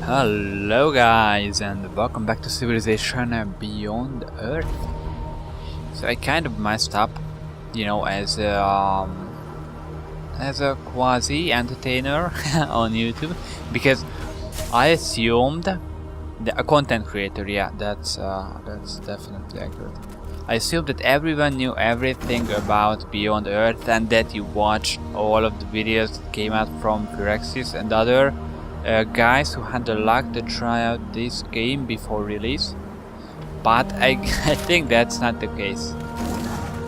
Hello guys, and welcome back to Civilization Beyond Earth. So I kind of messed up, as a quasi entertainer on YouTube, because I assumed a content creator. Yeah, that's definitely accurate. I assumed that everyone knew everything about Beyond Earth and that you watched all of the videos that came out from Phyrexis and other guys who had the luck to try out this game before release. But I think that's not the case.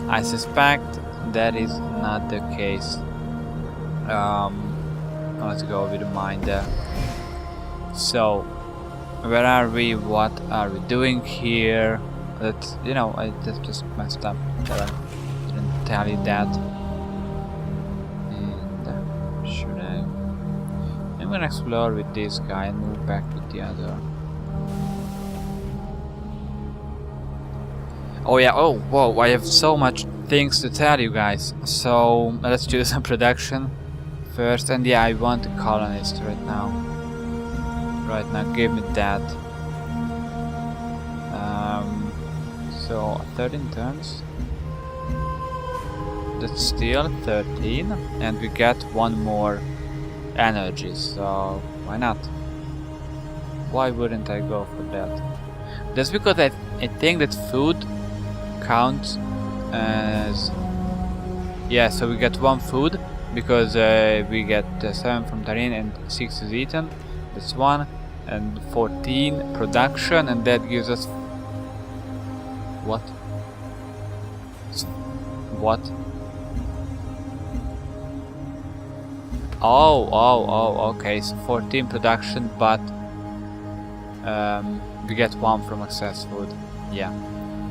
I suspect that is not the case. Let's go with the mind there. So, where are we? What are we doing here? That's, I just messed up that I didn't tell you that. And should I? I'm gonna explore with this guy and move back with the other. Oh yeah, oh whoa, I have so much things to tell you guys. So let's do some production first, and yeah, I want a colonist right now. Right now, give me that. So 13 turns. That's still 13, and we get one more energy, so why not? Why wouldn't I go for that? That's because I think that food counts as... Yeah, so we get one food because we get 7 from Tarin and 6 is eaten. That's 1 and 14 production, and that gives us... What? What? Oh, okay, so 14 production, but we get 1 from excess food. Yeah,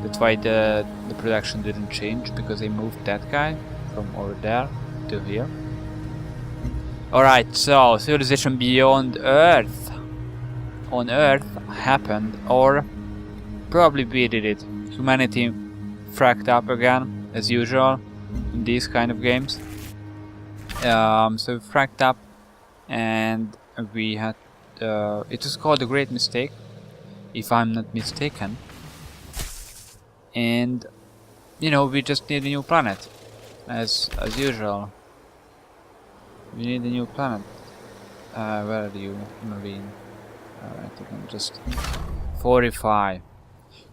that's why the production didn't change, because I moved that guy from over there to here. Alright, so Civilization Beyond Earth on Earth happened, or probably we did it. Humanity fracked up again, as usual in these kind of games. So we fracked up, and we had it was called a great mistake, if I'm not mistaken. And we just need a new planet, as usual. We need a new planet. Where are you, Marine? Alright, I can just 45.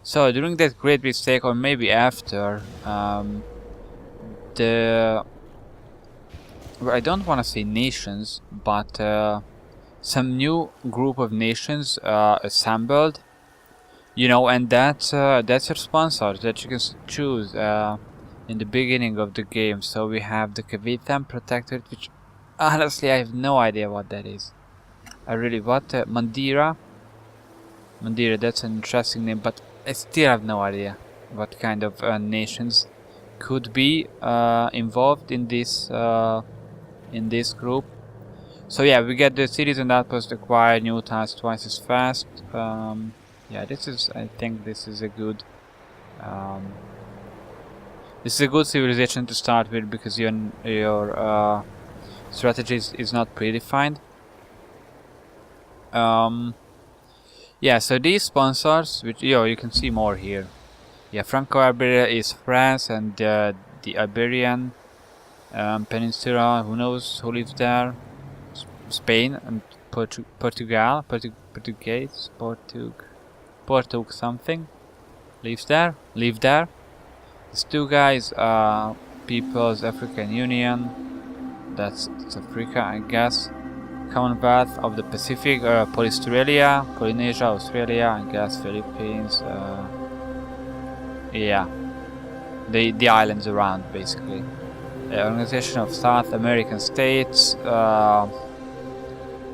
So during that great mistake, or maybe after, I don't want to say nations, but some new group of nations assembled, and that's your sponsor that you can choose in the beginning of the game. So we have the Kavithan Protectorate, which honestly I have no idea what that is. Mandira, that's an interesting name, but I still have no idea what kind of nations could be involved in this group. So yeah, we get the cities and outposts acquire new tiles twice as fast. Yeah, I think this is a good civilization to start with, because your strategy is not predefined. Yeah, so these sponsors, which you can see more here. Yeah, Franco-Iberia is France, and the Iberian Peninsula, who knows who lives there? Spain and Portugal, Portug something live there. These two guys are People's African Union. That's Africa, I guess. Commonwealth of the Pacific, Polynesia, Australia, I guess Philippines. Yeah, the islands around, basically. Organization of South American States,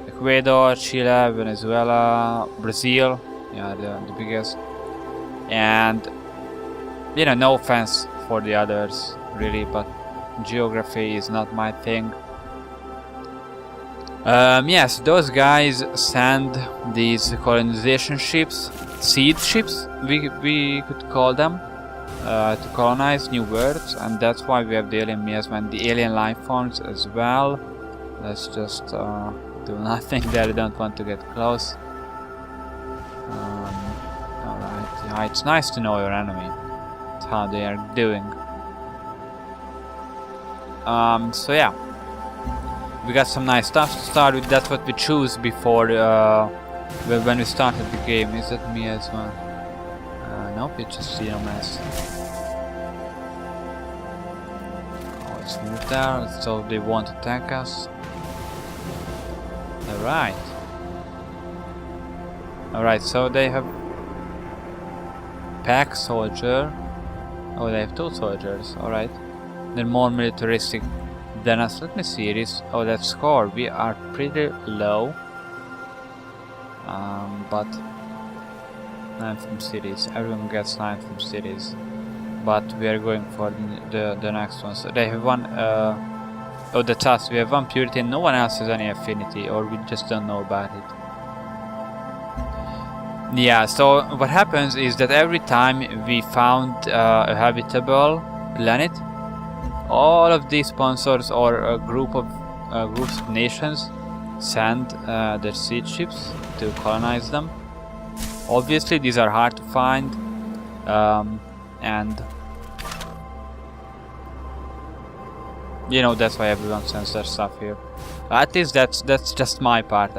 Ecuador, Chile, Venezuela, Brazil, yeah, the biggest. And no offense for the others, really, but geography is not my thing. Yes, those guys send these colonization ships, seed ships, we could call them, to colonize new worlds, and that's why we have the alien miasma and the alien life forms as well. Let's just do nothing there, I don't want to get close. Alright, yeah, it's nice to know your enemy. It's how they are doing. So yeah. We got some nice stuff to start with. That's what we choose before when we started the game. Is that me as well? Nope, it's just mess. Oh, let's move there. So they won't attack us. Alright. Alright, so they have pack soldier. Oh, they have 2 soldiers. Alright. They're more militaristic than us. Let me see this. Oh, that score. We are pretty low. But 9 from cities. Everyone gets 9 from cities. But we are going for the next one. So they have one. Oh, that's us. We have 1 purity and no one else has any affinity, or we just don't know about it. Yeah, so what happens is that every time we found a habitable planet, all of these sponsors or a groups of nations send their siege ships to colonize them. Obviously, these are hard to find, and you know that's why everyone sends their stuff here. At least that's just my part.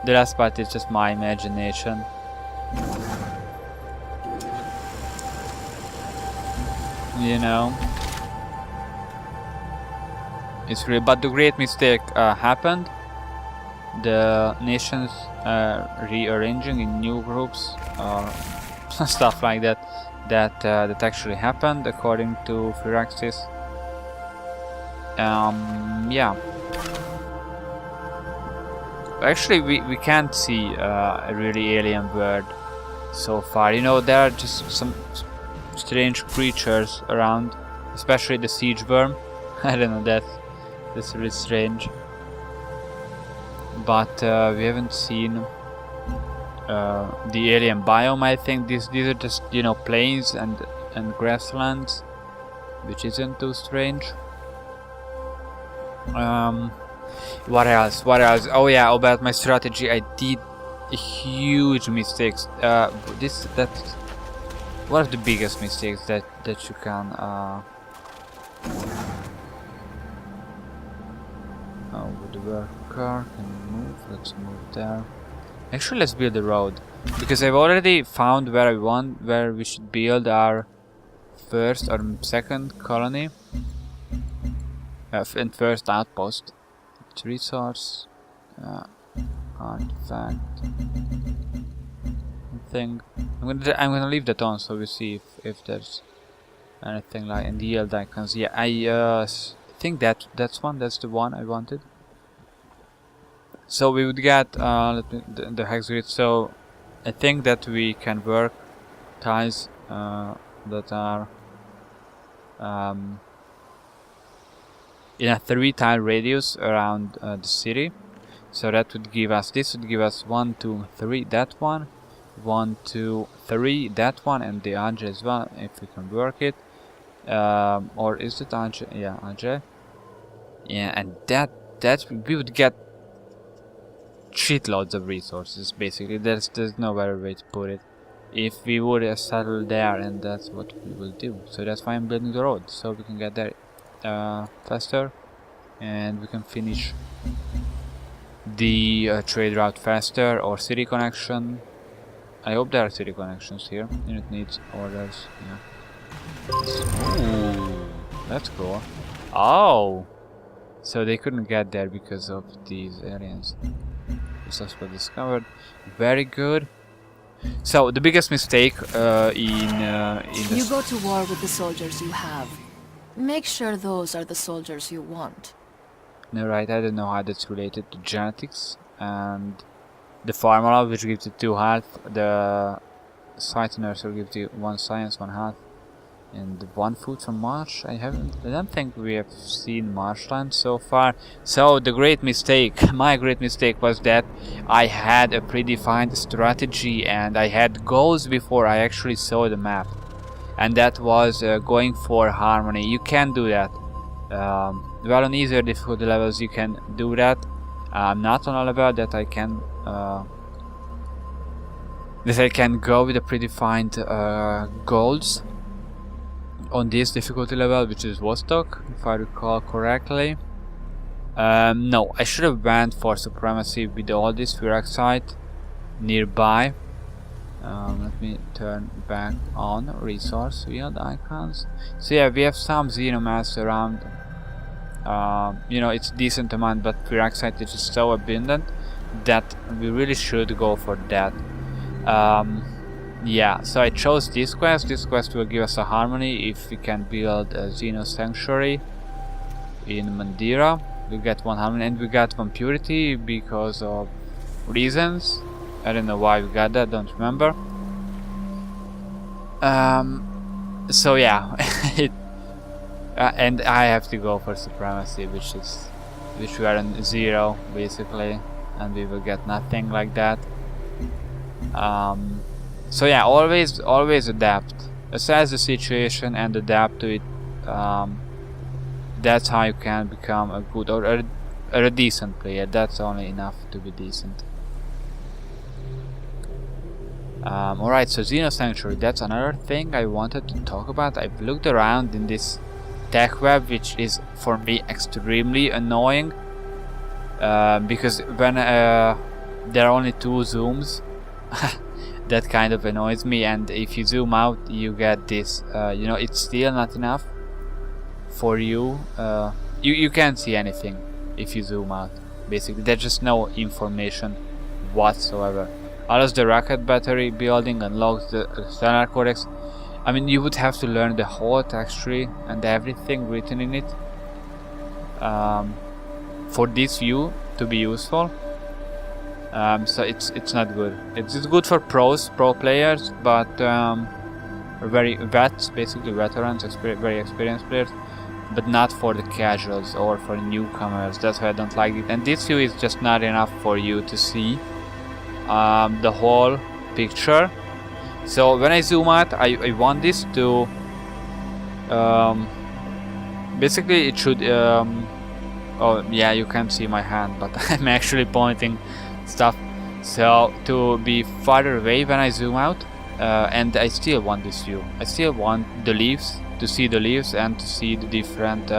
The last part is just my imagination. You know, it's real. But the great mistake happened. The nations rearranging in new groups, stuff like that. That actually happened according to Firaxis. Yeah. Actually, we can't see a really alien world so far. You know, there are just some strange creatures around, especially the siege worm. I don't know, that's really strange. But we haven't seen the alien biome. I think these are just plains and grasslands, which isn't too strange. What else? Oh yeah, about my strategy, I did a huge mistakes. That's one of the biggest mistakes that you can. Oh, the worker can move. Let's move there. Actually, let's build a road because I've already found where we should build our first or second colony. And first outpost. It's resource, artifact. Thing. I'm gonna leave that on so we see if there's anything like in the yield icons. Yeah, I think that's the one I wanted. So we would get the hex grid. So I think that we can work tiles that are in a 3-tile radius around the city. So that would give us 1, 2, 3 that one, 1, 2, 3 that one, and the Ajay as well if we can work it. Or is it Ajay? Yeah, Ajay. Yeah, and that we would get shitloads of resources basically. There's no better way to put it. If we would settle there, and that's what we will do. So that's why I'm building the road, so we can get there faster, and we can finish the trade route faster, or city connection. I hope there are city connections here. Unit needs orders. Yeah. Ooh, that's cool. Oh, so they couldn't get there because of these aliens. Suspect discovered. Very good. So the biggest mistake in you go to war with the soldiers you have. Make sure those are the soldiers you want. No, right, I don't know how that's related to genetics and the formula, which gives you 2 health. The science nursery gives you 1 science, 1 health, and 1 food from marsh. I don't think we have seen marshland so far. So the great mistake, my great mistake, was that I had a predefined strategy and I had goals before I actually saw the map. And that was going for harmony. You can do that. Well, on easier difficulty levels you can do that. Not on all about that I can that I can go with the predefined goals on this difficulty level, which is Vostok, if I recall correctly. No, I should have went for Supremacy with all this Pyroxite nearby. Let me turn back on resource field icons. So yeah, we have some Xenomass around. You know, it's decent amount, but Pyroxite is just so abundant that we really should go for that. Yeah, so I chose this quest. This quest will give us a harmony if we can build a Xeno Sanctuary in Mandira. We get one harmony and we got one purity because of reasons. I don't know why we got that, don't remember. So yeah, and I have to go for Supremacy, which we are on 0 basically, and we will get nothing like that. So yeah, always adapt, assess the situation and adapt to it. That's how you can become a good or a decent player. That's only enough to be decent. Alright, so Xeno Sanctuary, that's another thing I wanted to talk about. I've looked around in this tech web, which is for me extremely annoying, because when there are only 2 zooms, that kind of annoys me, and if you zoom out you get this, you know, it's still not enough for you. You can't see anything if you zoom out, basically. There's just no information whatsoever. Unless the rocket battery building unlocks the Stellar Codex. I mean, you would have to learn the whole text tree and everything written in it for this view to be useful. So it's not good. It's good for pro players, but very vets, basically veterans, very experienced players, but not for the casuals or for newcomers. That's why I don't like it. And this view is just not enough for you to see the whole picture. So when I zoom out, I want this to basically it should oh yeah, you can't see my hand, but I'm actually pointing stuff, so to be farther away when I zoom out. And I still want this view. I still want the leaves, to see the leaves and to see the different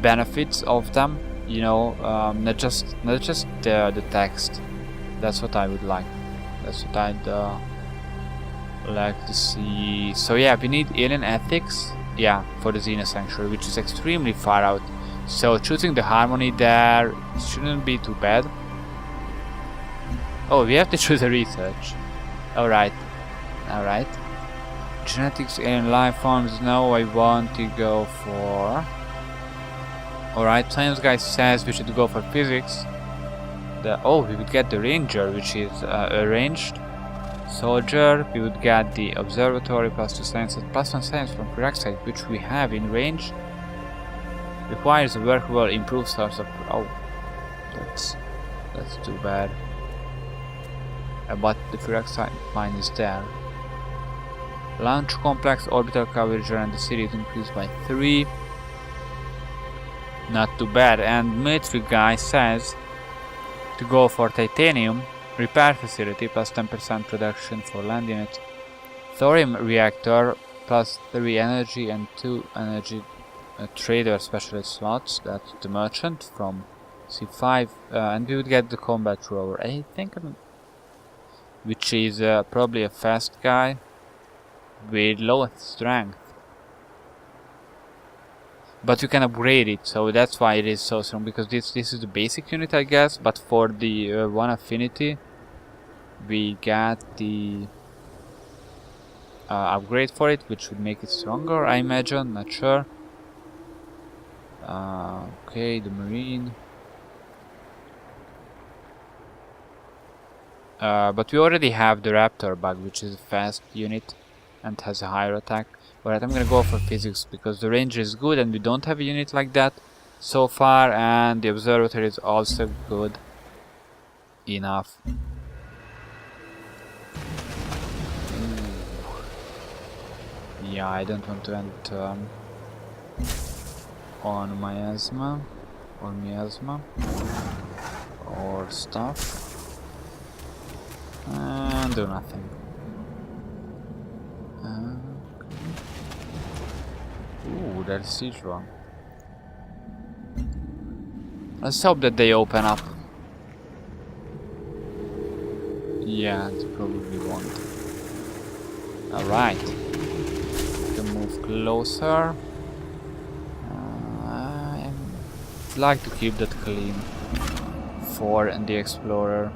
benefits of them, you know, not just the text. That's what I would like. That's what I'd like to see. So yeah, we need alien ethics, yeah, for the Xeno Sanctuary, which is extremely far out. So choosing the harmony there shouldn't be too bad. Oh, we have to choose a research. Alright. Alright. Genetics, alien life forms. No, I want to go for... Alright, science guy says we should go for physics. Oh, we would get the ranger, which is a ranged soldier. We would get the observatory +2 science and +1 science from Protectorate, which we have in range. Requires a workable improved source of... Oh, that's too bad. But the Protectorate mine is there. Launch complex, orbital coverage around the city is increased by 3. Not too bad. And military guy says to go for titanium repair facility +10% production for land units. Thorium reactor +3 energy and 2 energy trader specialist slots. That's the merchant from C5, and we would get the combat rover, I think, which is probably a fast guy with low strength. But you can upgrade it, so that's why it is so strong, because this is the basic unit, I guess. But for the one affinity, we got the upgrade for it, which would make it stronger, I imagine. Not sure. Okay, the marine. But we already have the raptor bug, which is a fast unit and has a higher attack. Alright, I'm gonna go for physics because the range is good and we don't have a unit like that so far, and the observatory is also good enough. Yeah, I don't want to end on miasma or stuff. And do nothing. Ooh, there's a siege one. Let's hope that they open up. Yeah, they probably won't. Alright. We can move closer. I'd like to keep that clean for the explorer.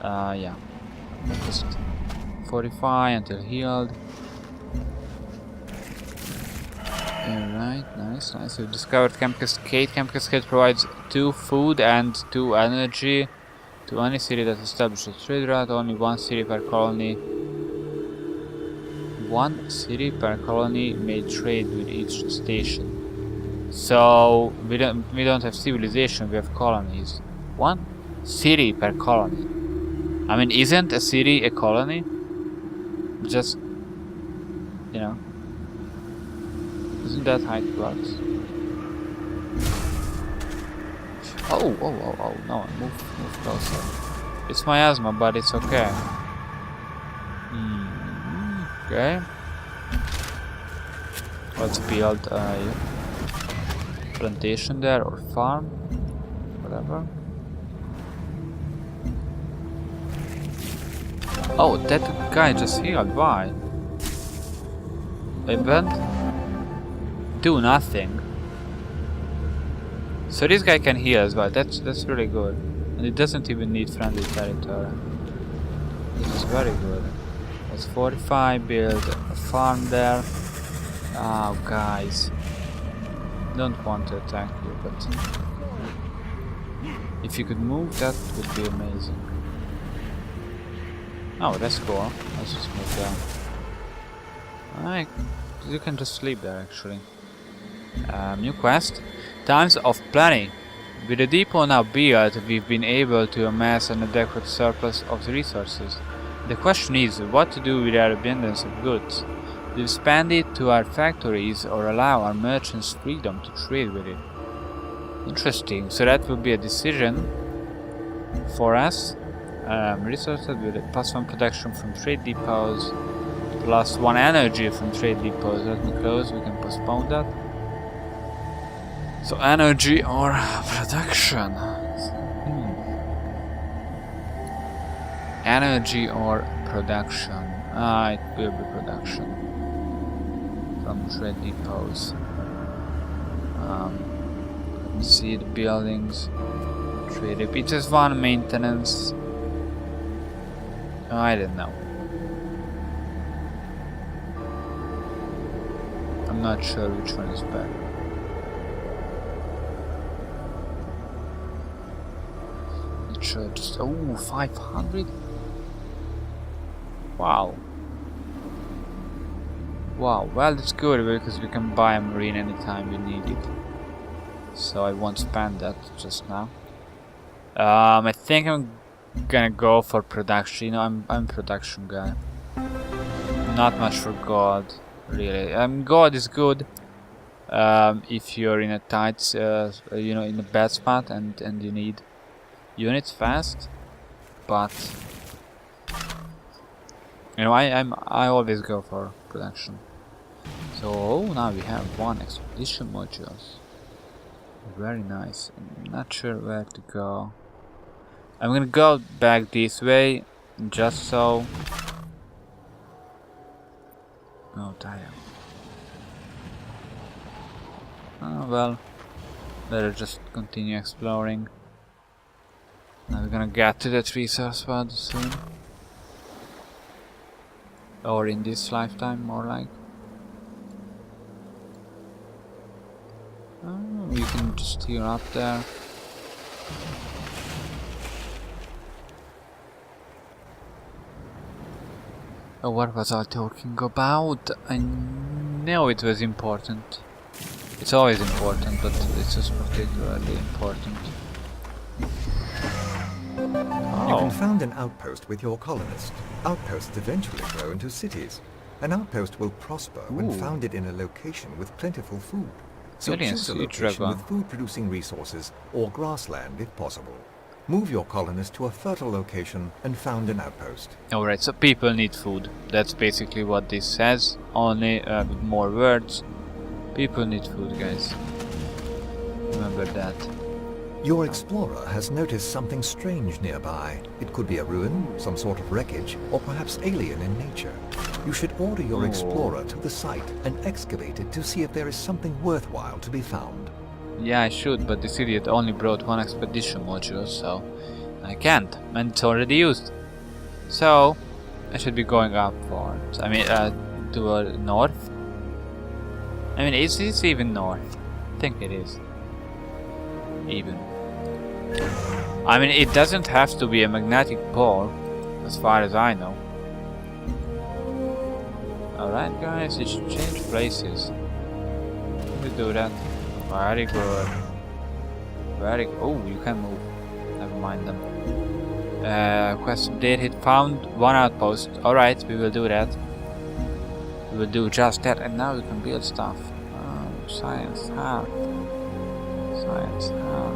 Yeah. Just fortify until healed. Alright, nice, nice. We've discovered Camp Cascade. Camp Cascade provides 2 food and 2 energy to any city that establishes a trade route. Only 1 city per colony. 1 city per colony may trade with each station. So we don't have civilization, we have colonies. 1 city per colony. I mean, isn't a city a colony? Just, you know. Isn't that how it works? Oh, no, move closer. It's miasma, but it's okay. Okay. Let's build a plantation there, or farm. Whatever. Oh, that guy just healed, why? Event? Do nothing. So this guy can heal as well. That's really good, and it doesn't even need friendly territory. This is very good. Let's fortify, build a farm there. Oh, guys, don't want to attack you, but if you could move, that would be amazing. Oh, that's cool. Let's just move down. You can just sleep there, actually. New quest. Times of Plenty. With the depot now built, we've been able to amass an adequate surplus of resources. The question is, what to do with our abundance of goods? Do we spend it to our factories or allow our merchants freedom to trade with it? Interesting. So that will be a decision for us. Resources with a +1 protection from trade depots, +1 energy from trade depots. Let me close, we can postpone that. So energy or production? Energy or production? It will be production from trade depots. Let me see the buildings. Trade depot. It is 1 maintenance. I don't know. I'm not sure which one is better. Just 500. Wow. Well, that's good because we can buy a marine anytime we need it. So I won't spend that just now. I think I'm gonna go for production. You know, I'm a production guy. Not much for gold, really. Gold is good if you're in a tight, you know, in a bad spot and you need units fast. But you know, I always go for production. So now we have 1 expedition modules. Very nice. I'm not sure where to go. I'm gonna go back this way, just so. Oh damn. Oh well. Better just continue exploring. Now we're gonna get to that resource spot soon. Or in this lifetime, more like. Oh, you can just heal up there. Oh, what was I talking about? I know it was important. It's always important, but it's just particularly important. You can found an outpost with your colonists. Outposts eventually grow into cities. An outpost will prosper when founded in a location with plentiful food. So choose a location with food-producing resources or grassland if possible. Move your colonists to a fertile location and found an outpost. Alright, so people need food. That's basically what this says. Only with more words. People need food, guys. Remember that. Your explorer has noticed something strange nearby. It could be a ruin, some sort of wreckage, or perhaps alien in nature. You should order your explorer to the site and excavate it to see if there is something worthwhile to be found. Yeah, I should, but this idiot only brought one expedition module, so I can't, and it's already used. So I should be going upwards. I mean, to north. I mean, is this even north? I think it is. Even. I mean, it doesn't have to be a magnetic pole, as far as I know. Alright, guys, it should change places. We do that. Very good. Very good. Oh, you can move. Never mind them. Quest updated. Found one outpost. Alright, we will do that. We will do just that, and now we can build stuff. Oh, science heart. Science heart.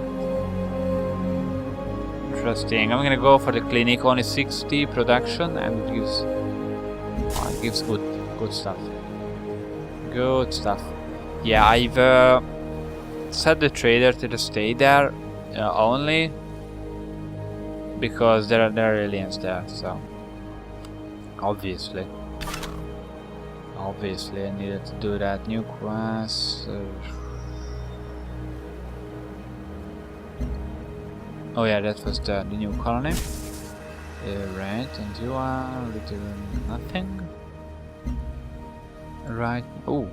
Interesting. I'm gonna go for the clinic. Only 60 production, and it gives good stuff. Good stuff. Yeah, I've set the trader to just stay there only because there are aliens there, so obviously I needed to do that. New quest. Oh yeah, that was the new colony. Right, and you are doing nothing. Right. Oh.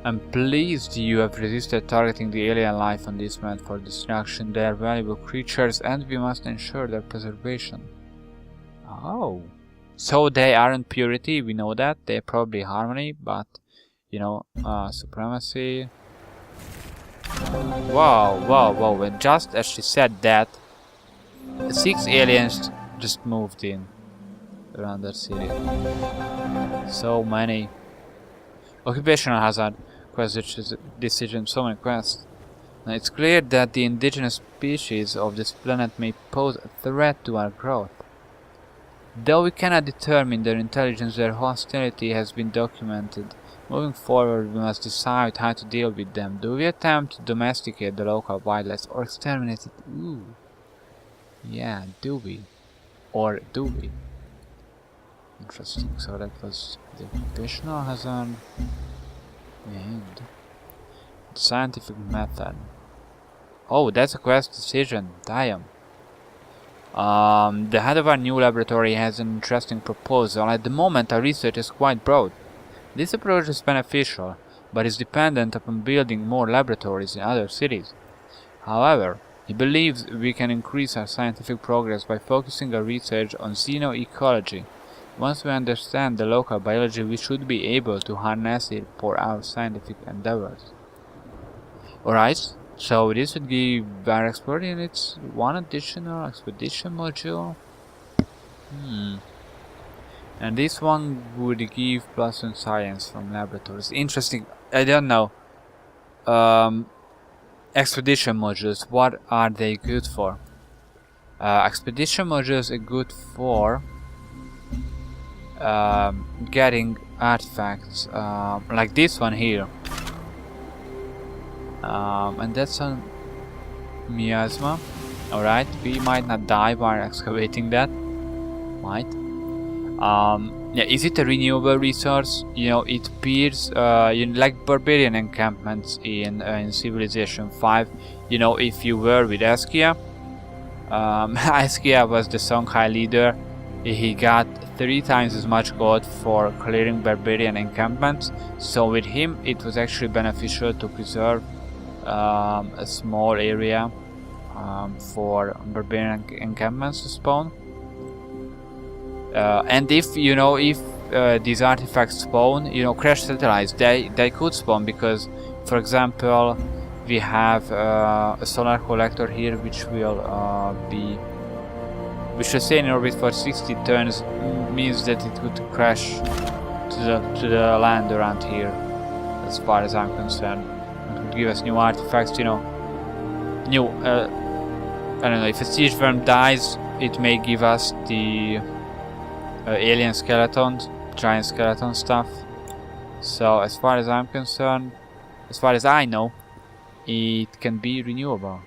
I'm pleased you have resisted targeting the alien life on this map for destruction. They are valuable creatures and we must ensure their preservation. Oh. So they aren't purity, we know that. They're probably harmony, but, you know, supremacy. Whoa. And just as she said that, 6 aliens just moved in around that city. So many. Occupational hazard. Quest decision, so many quests. Now it's clear that the indigenous species of this planet may pose a threat to our growth. Though we cannot determine their intelligence, their hostility has been documented. Moving forward, we must decide how to deal with them. Do we attempt to domesticate the local wildlife or exterminate it? Ooh. Yeah, do we? Or do we? Interesting. So that was the occupational hazard. And scientific method. Oh, that's a quest decision. Damn. The head of our new laboratory has an interesting proposal. At the moment, our research is quite broad. This approach is beneficial, but is dependent upon building more laboratories in other cities. However, he believes we can increase our scientific progress by focusing our research on xenoecology. Once we understand the local biology, we should be able to harness it for our scientific endeavors. Alright, so this would give our explorer units one additional expedition module. And this one would give +1 science from laboratories. Interesting. I don't know. Expedition modules, what are they good for? Expedition modules are good for getting artifacts, like this one here. And that's on miasma. Alright, we might not die while excavating that. Might. Yeah, is it a renewable resource? You know, it appears like barbarian encampments in Civilization 5. You know, if you were with Askia, Askia was the Songhai leader. He got 3 times as much gold for clearing barbarian encampments. So with him, it was actually beneficial to preserve a small area for barbarian encampments to spawn. And if these artifacts spawn, crash satellites, they could spawn because, for example, we have a solar collector here which will stay in orbit for 60 turns. Means that it would crash to the land around here, as far as I'm concerned. It would give us new artifacts, new I don't know, if a siege worm dies, it may give us the alien skeletons, giant skeleton stuff. So as far as I'm concerned, as far as I know, it can be renewable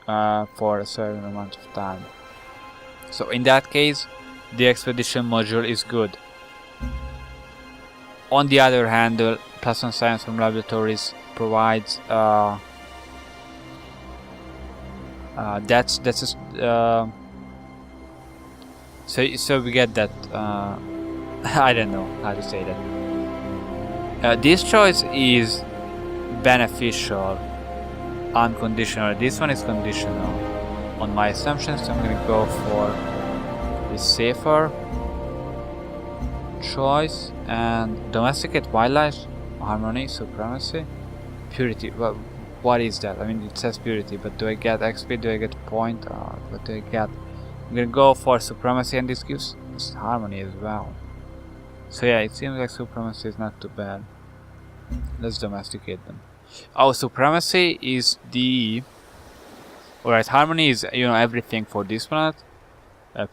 for a certain amount of time. So in that case, the expedition module is good. On the other hand, the +1 science from laboratories provides so we get that I don't know how to say that. This choice is beneficial unconditional. This one is conditional on my assumptions, so I'm gonna go for the safer choice. And domesticate wildlife, harmony, supremacy, purity. Well, what is that? I mean, it says purity, but do I get XP? Do I get point? What do I get? I'm gonna go for supremacy, and this gives us harmony as well. So yeah, it seems like supremacy is not too bad. Let's domesticate them. Oh, supremacy is the... Alright, harmony is, you know, everything for this planet.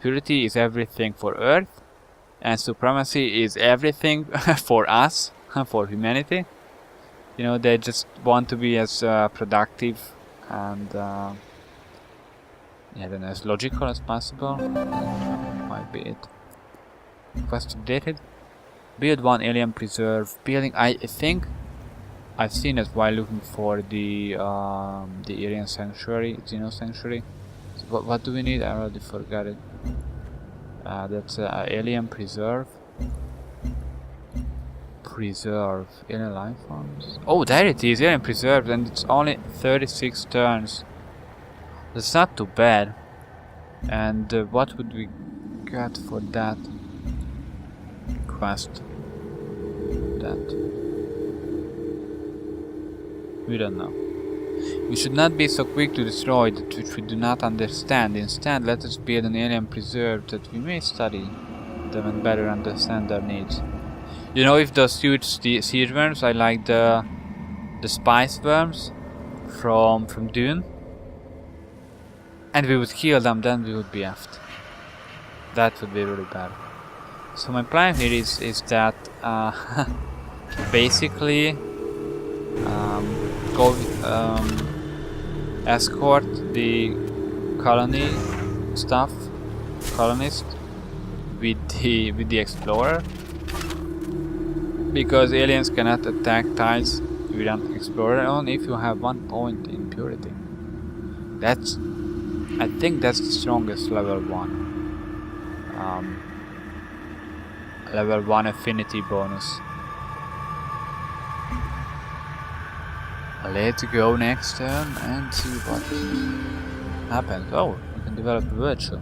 Purity is everything for Earth. And supremacy is everything for us, for humanity. You know, they just want to be as productive and I don't know, as logical as possible. Might be it. Quest updated. Build one alien preserve building. I think I've seen it while looking for the alien sanctuary, Xeno sanctuary. So what do we need? I already forgot it. That's alien preserve. Preserve alien life forms. Oh, there it is, alien preserve, and it's only 36 turns. That's not too bad. And what would we get for that quest? We don't know. We should not be so quick to destroy that which we do not understand. Instead, let us build an alien preserve that we may study them and better understand their needs. You know, if those huge siege worms, I like the spice worms from Dune, and we would kill them, then we would be effed. That would be really bad. So my plan here is that basically go escort the colonist with the explorer, because aliens cannot attack tiles without explorer on if you have 1 point in purity. I think that's the strongest level 1. Level 1 affinity bonus. Let's go next turn and see what happens. Oh, we can develop a virtue.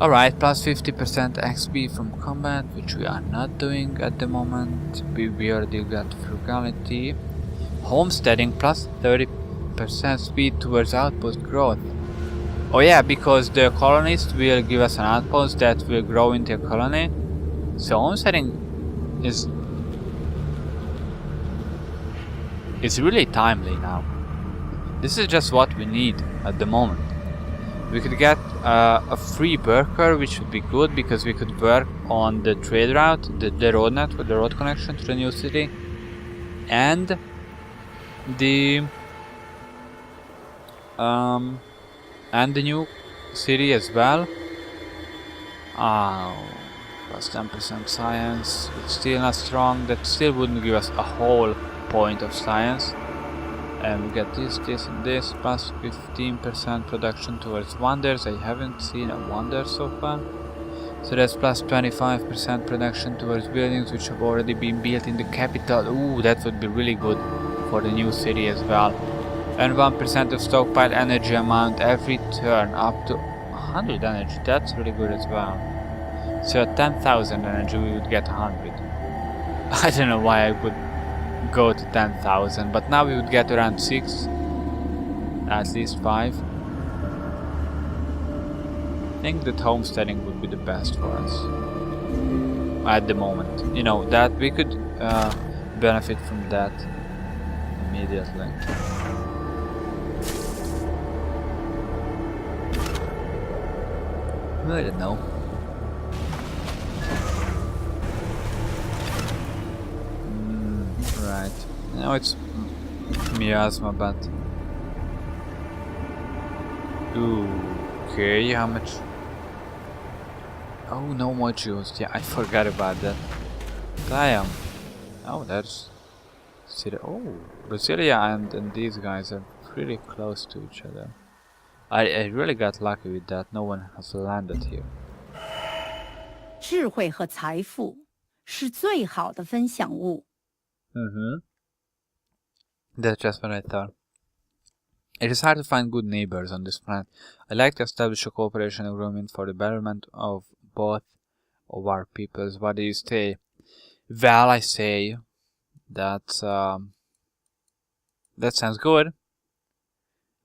Alright, plus 50% XP from combat, which we are not doing at the moment. We already got frugality. Homesteading, plus 30% speed towards outpost growth. Oh yeah, because the colonist will give us an outpost that will grow into a colony. So homesteading is... it's really timely now. This is just what we need at the moment. We could get a free worker, which would be good because we could work on the trade route, the road network, the road connection to the new city, and the new city as well. Oh, plus 10% science. It's still not strong. That still wouldn't give us a whole point of science. And we get this and this, plus 15% production towards wonders. I haven't seen a wonder so far. So that's plus 25% production towards buildings which have already been built in the capital. Ooh, that would be really good for the new city as well. And 1% of stockpile energy amount every turn, up to 100 energy. That's really good as well. So at 10,000 energy we would get 100. I don't know why I would go to 10,000, but now we would get around 6, at least 5. I think that homesteading would be the best for us at the moment. You know, that we could benefit from that immediately. I don't know. Right. Now it's miasma, but... Ooh, okay, how much? Oh, no more juice. Yeah, I forgot about that. Damn. Oh, that's... Oh, Brasilia and these guys are pretty close to each other. I really got lucky with that. No one has landed here. 智慧和财富是最好的分享物。 That's just what I thought. It is hard to find good neighbors on this planet. I'd like to establish a cooperation agreement for the betterment of both of our peoples. What do you say? Well, I say that that sounds good,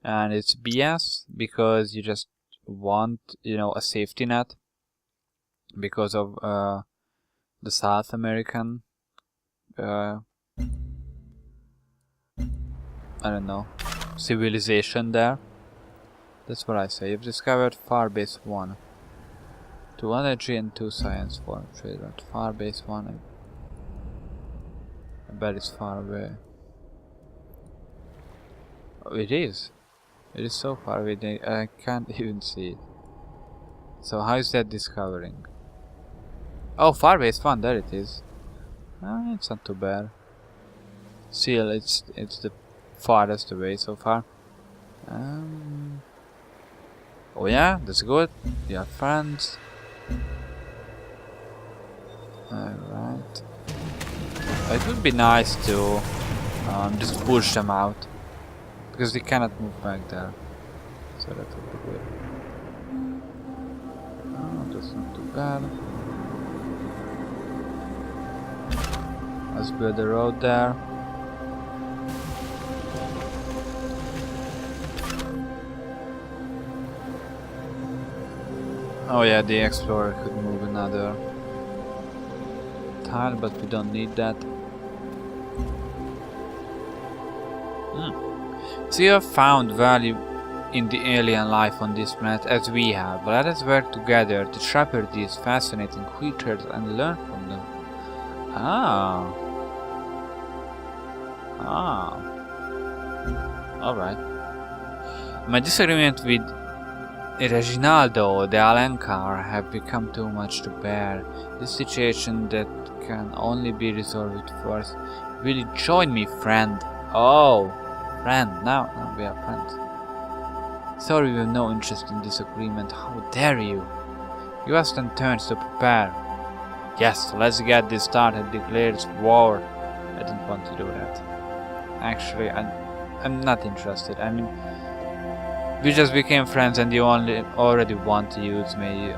and it's BS because you just want, you know, a safety net because of the South American I don't know, civilization there. That's what I say. You've discovered Farbase 1. 2 energy and 2 science for trader. Farbase 1. I bet it's far away. Oh, it is. It is so far away. I can't even see it. So how is that discovering? Oh, Farbase 1. There it is. It's not too bad. Still, it's the farthest away so far. Oh yeah, that's good. You have friends. Alright. It would be nice to just push them out, because we cannot move back there. So that would be good. Oh, that's not too bad. Let's build a road there. Oh yeah, the explorer could move another tile, but we don't need that. So you have found value in the alien life on this planet as we have. Let us work together to shepherd these fascinating creatures and learn from them. Alright. My disagreement with Reginaldo de Alencar have become too much to bear. This situation that can only be resolved with force. Will you join me, friend? Oh, friend. Now we are friends. Sorry, we have no interest in this agreement. How dare you? Give us 10 turns to prepare. Yes, let's get this started. Declare war. I don't want to do that. Actually, I'm not interested. I mean, we just became friends and you already want to use me. You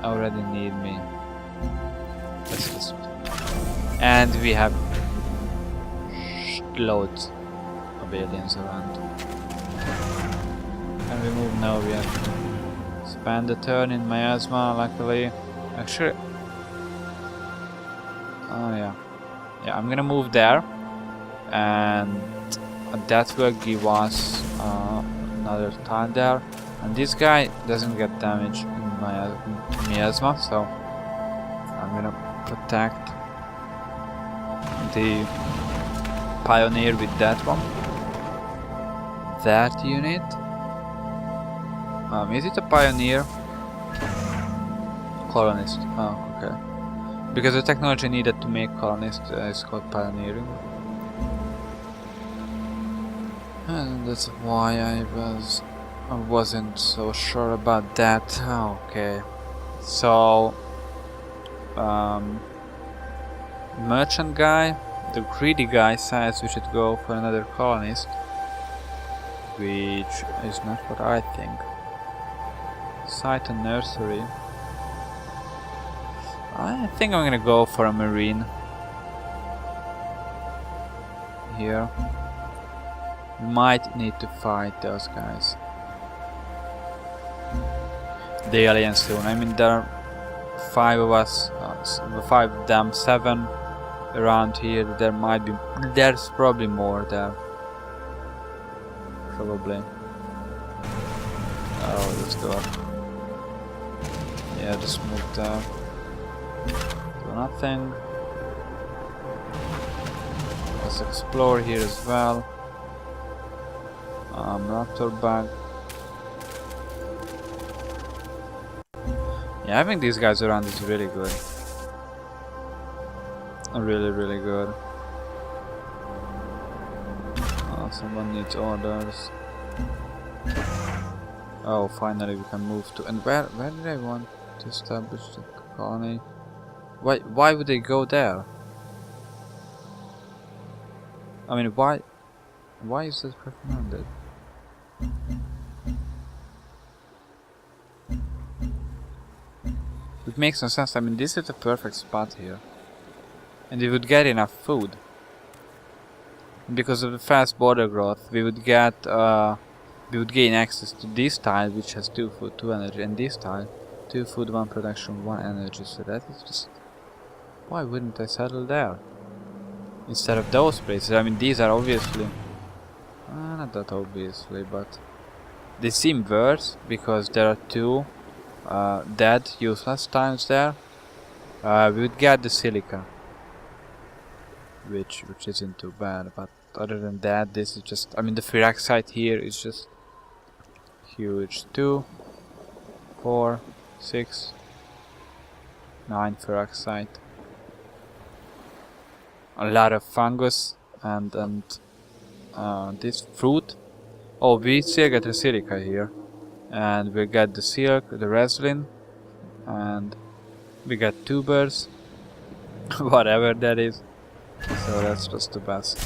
already need me. Let's just... And we have loads of aliens around. Can we move? No, we have to spend a turn in miasma, luckily. Actually... Oh yeah. Yeah, I'm gonna move there. And that will give us another tile there, and this guy doesn't get damage in my miasma, so I'm gonna protect the pioneer with that one. That unit. Is it a pioneer? Colonist. Oh, okay. Because the technology needed to make colonist is called pioneering. And that's why I wasn't so sure about that. Okay. So merchant guy, the greedy guy, says we should go for another colonist, which is not what I think. Site and nursery. I think I'm gonna go for a marine here. We might need to fight those guys. The aliens soon. I mean, there are 5 of us, 5 of them, 7 around here. There might be, there's probably more there. Probably. Oh, let's go up. Yeah, just move there. Do nothing. Let's explore here as well. Raptor bag. Yeah, having these guys around is really good. Really, really good. Someone needs orders. Oh, finally we can move to. And where did I want to establish the colony? Why would they go there? I mean, why is that recommended? It makes no sense. I mean, this is the perfect spot here, and we would get enough food. Because of the fast border growth, we would gain access to this tile, which has 2 food, 2 energy, and this tile, 2 food, 1 production, 1 energy. So that is just... Why wouldn't I settle there? Instead of those places. I mean, these are obviously... not that obviously, but... They seem worse, because there are 2 dead, useless tiles there. We would get the silica. Which isn't too bad, but other than that, this is just... I mean, the Fyraxite here is just... huge. 2, 4, 6, 9 Fyraxite. A lot of fungus and this fruit. Oh, we still get the silica here, and we get the silk, the resin, and we got tubers, whatever that is. So that's just the best.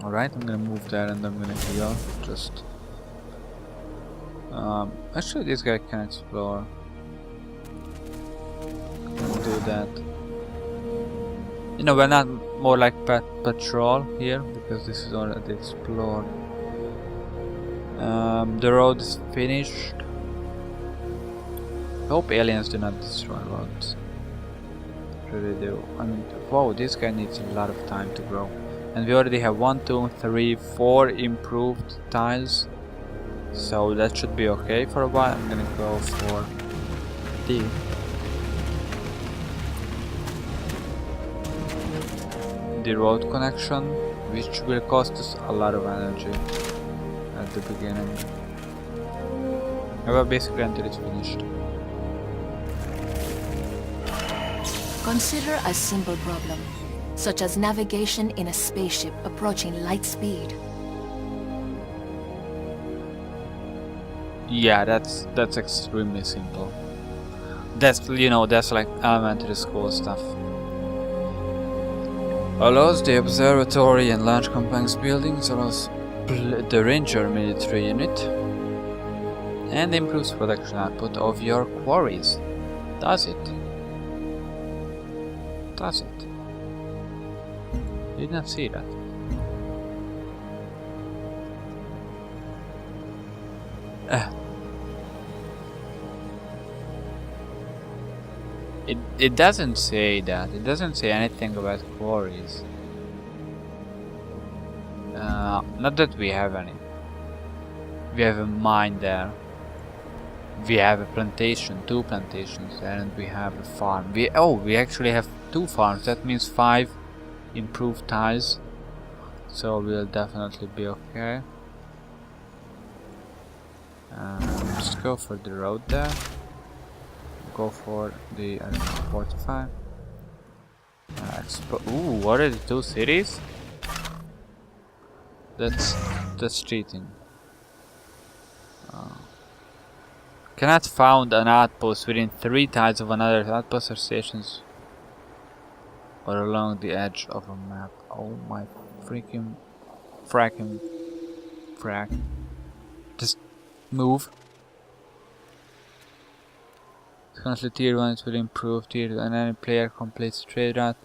Alright, I'm gonna move there and I'm gonna heal. Just actually this guy can explore. Do that. You know, we're not more like patrol here, because this is already explored. The road is finished. I hope aliens do not destroy roads. Really do. I mean, wow, this guy needs a lot of time to grow. And we already have 1, 2, 3, 4 improved tiles. So that should be okay for a while. I'm gonna go for D. The road connection, which will cost us a lot of energy at the beginning. However, basically until it's finished. Consider a simple problem, such as navigation in a spaceship approaching light speed. Yeah, that's extremely simple. That's, you know, that's like elementary school stuff. Allows the observatory and large complex buildings, allows the Ranger military unit, and improves production output of your quarries. Does it? Does it? Did not see that. It doesn't say that. It doesn't say anything about quarries. Not that we have any. We have a mine there. We have a plantation, 2 plantations there, and we have a farm. We actually have 2 farms. That means 5 improved tiles. So we'll definitely be okay. Just go for the road there. Go for the, I don't know, 45. Ooh, already 2 cities? That's cheating. Cannot found an outpost within 3 tiles of another outpost or stations or along the edge of a map. Oh my freaking frack. Just move. Currently tier 1 will improve tier 2 and any player completes trade route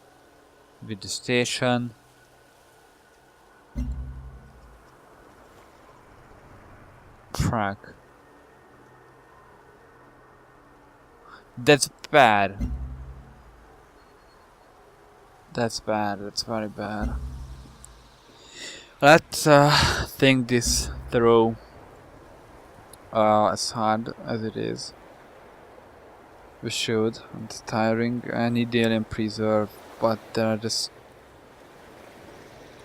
with the station. Frack. That's bad. That's bad. That's very bad. Let's think this through. As hard as it is. We should. It's tiring. I need the alien preserve, but there are just,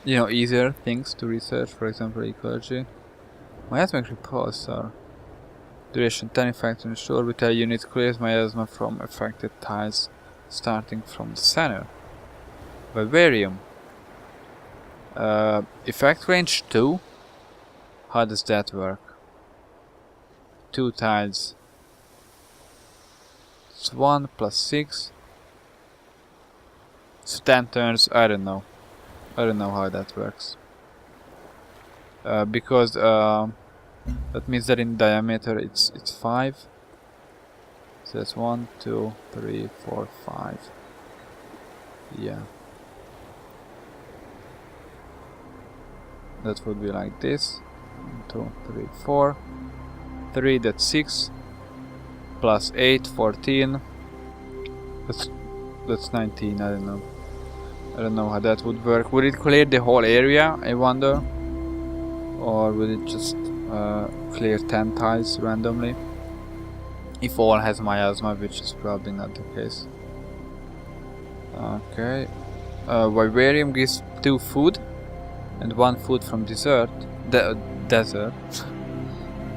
you know, easier things to research. For example, ecology. Miasmic repulsor. Duration 10 effect on shore orbital unit clears miasma from affected tiles starting from the center. Vivarium. Effect range 2? How does that work? 2 tiles. It's 1 plus 6. So 10 turns, I don't know. I don't know how that works. Because that means that in diameter it's 5. So that's 1, 2, 3, 4, 5. Yeah. That would be like this. 1, 2, 3, 4. 3, that's 6. Plus 8, 14. That's 19, I don't know. I don't know how that would work. Would it clear the whole area, I wonder? Or would it just clear 10 tiles randomly? If all has miasma, which is probably not the case. Okay. Vivarium gives 2 food and 1 food from desert. Desert.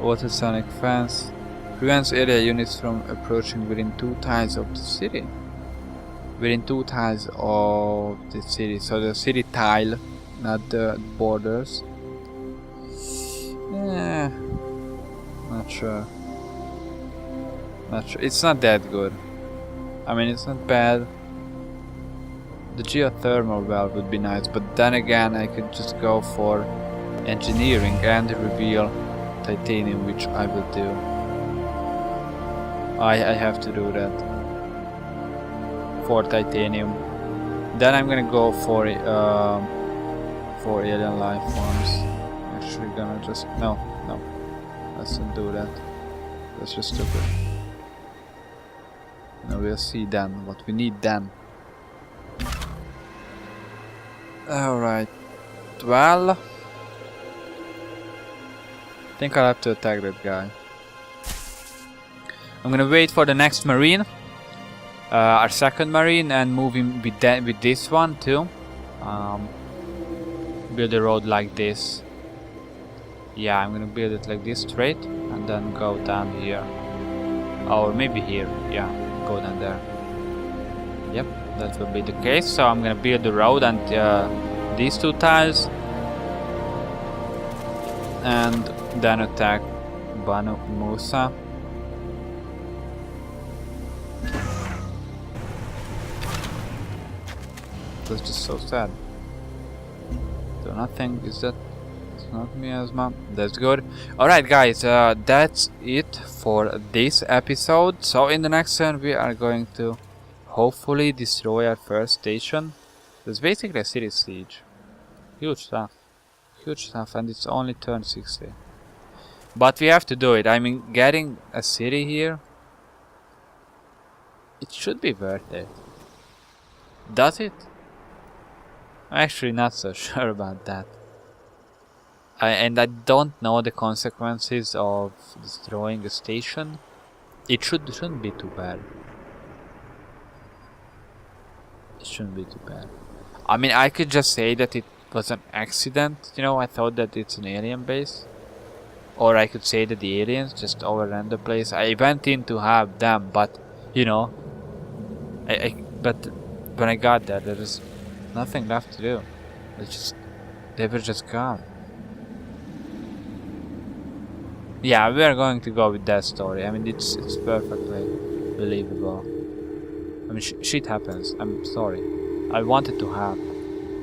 Ultrasonic fence. Prevents area units from approaching within 2 tiles of the city. Within 2 tiles of the city. So the city tile, not the borders. Yeah. Not sure. Not sure. It's not that good. I mean, it's not bad. The geothermal well would be nice, but then again, I could just go for engineering and reveal titanium, which I will do. I have to do that for titanium. Then I'm gonna go for alien life forms. Actually, gonna just no. Let's not do that. That's just stupid. No, we'll see then what we need then. Alright. Well, I think I'll have to attack that guy. I'm gonna wait for the next marine, our second marine, and move him with this one too. Build a road like this. Yeah, I'm gonna build it like this straight, and then go down here, or maybe here. Yeah, go down there. Yep, that will be the case. So I'm gonna build the road and these 2 tiles, and then attack Banu Musa. That's just so sad. So nothing, is that? It's not miasma. That's good. Alright guys, that's it for this episode. So in the next one we are going to hopefully destroy our first station. That's basically a city siege. Huge stuff. Huge stuff, and it's only turn 60. But we have to do it. I mean, getting a city here, it should be worth it. Does it? I'm actually not so sure about that. And I don't know the consequences of destroying a station. It shouldn't be too bad. It shouldn't be too bad. I mean, I could just say that it was an accident. You know, I thought that it's an alien base. Or I could say that the aliens just overran the place. I went in to have them, but, you know, but when I got there was nothing left to do. They were just gone. Yeah, we are going to go with that story. I mean, it's perfectly believable. I mean, shit happens. I'm sorry. I wanted to have.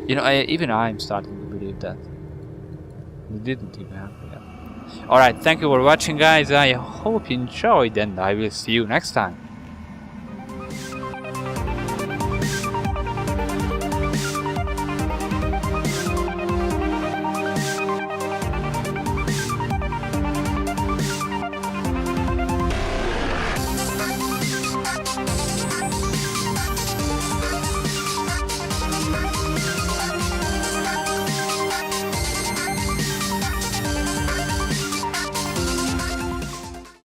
You know, even I'm starting to believe that. It didn't even happen yet. Alright, thank you for watching, guys. I hope you enjoyed, and I will see you next time.